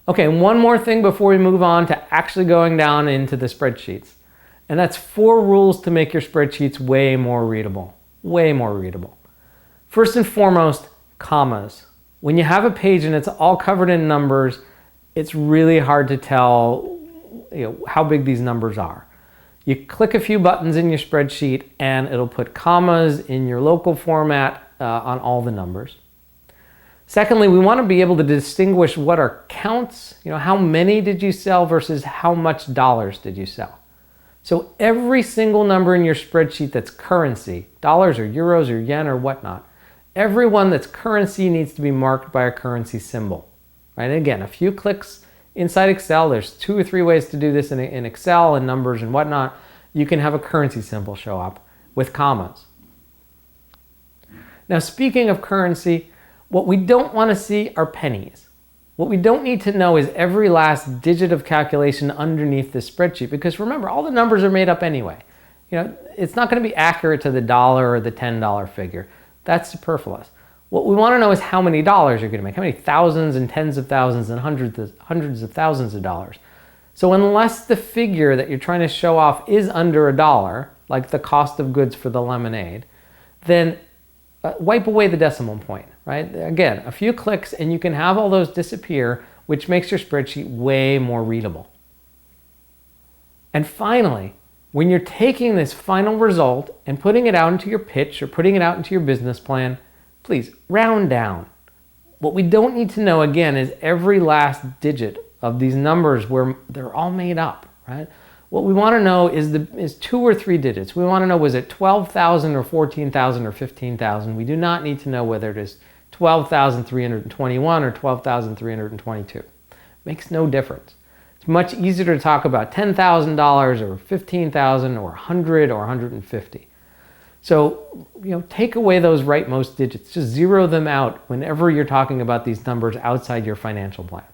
Okay, and one more thing before we move on to actually going down into the spreadsheets. And that's 4 rules to make your spreadsheets way more readable. Way more readable. First and foremost, commas. When you have a page and it's all covered in numbers, it's really hard to tell how big these numbers are. You click a few buttons in your spreadsheet and it'll put commas in your local format on all the numbers. Secondly, we want to be able to distinguish what are counts, how many did you sell versus how much dollars did you sell. So every single number in your spreadsheet that's currency, dollars or euros or yen or whatnot, every one that's currency needs to be marked by a currency symbol. Right? And again, a few clicks inside Excel, there's 2 or 3 ways to do this in Excel and numbers and whatnot. You can have a currency symbol show up with commas. Now, speaking of currency, what we don't want to see are pennies. What we don't need to know is every last digit of calculation underneath this spreadsheet, because remember, all the numbers are made up anyway. It's not going to be accurate to the dollar or the $10 figure. That's superfluous. What we want to know is how many dollars you're going to make, how many thousands and tens of thousands and hundreds of thousands of dollars. So unless the figure that you're trying to show off is under $1, like the cost of goods for the lemonade, then wipe away the decimal point, right? Again, a few clicks and you can have all those disappear, which makes your spreadsheet way more readable. And finally, when you're taking this final result and putting it out into your pitch or putting it out into your business plan, please round down. What we don't need to know, again, is every last digit of these numbers where they're all made up, right? What we want to know is 2 or 3 digits. We want to know, was it 12,000 or 14,000 or 15,000? We do not need to know whether it is 12,321 or 12,322. Makes no difference. It's much easier to talk about $10,000 or 15,000 or 100 or 150. So, take away those rightmost digits. Just zero them out whenever you're talking about these numbers outside your financial plan.